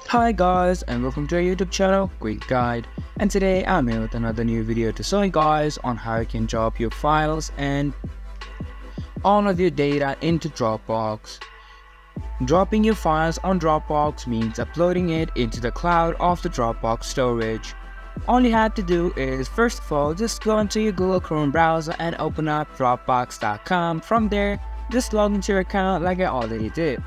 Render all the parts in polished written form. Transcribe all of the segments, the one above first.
Hi guys, and welcome to our YouTube channel, Quick Guide. And today I'm here with another new video to show you guys on how you can drop your files and all of your data into Dropbox. Dropping your files on Dropbox means uploading it into the cloud of the Dropbox storage. All you have to do is, first of all, just go into your Google Chrome browser and open up Dropbox.com. From there, just log into your account like I already did.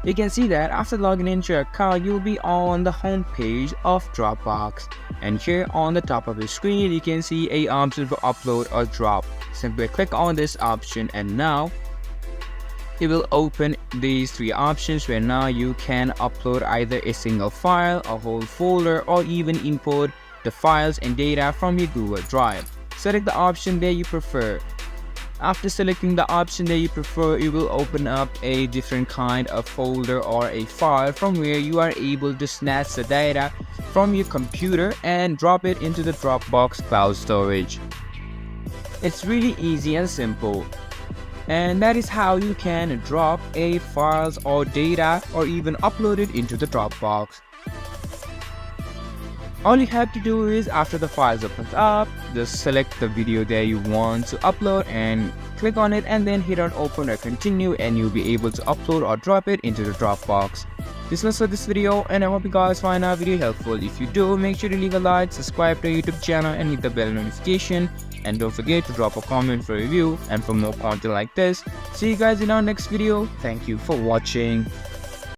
You can see that after logging into your account, you'll be on the home page of Dropbox. And here on the top of your screen, you can see a option for upload or drop. Simply click on this option and now it will open these three options where now you can upload either a single file, a whole folder, or even import the files and data from your Google Drive. Select the option that you prefer. After selecting the option that you prefer, it will open up a different kind of folder or a file from where you are able to snatch the data from your computer and drop it into the Dropbox cloud storage. It's really easy and simple. And that is how you can drop a files or data or even upload it into the Dropbox. All you have to do is, after the files opens up, just select the video that you want to upload and click on it and then hit on open or continue, and you'll be able to upload or drop it into the Dropbox. This was for this video, and I hope you guys find our video helpful. If you do, make sure to leave a like, subscribe to our YouTube channel and hit the bell notification, and don't forget to drop a comment for review and for more content like this. See you guys in our next video. Thank you for watching.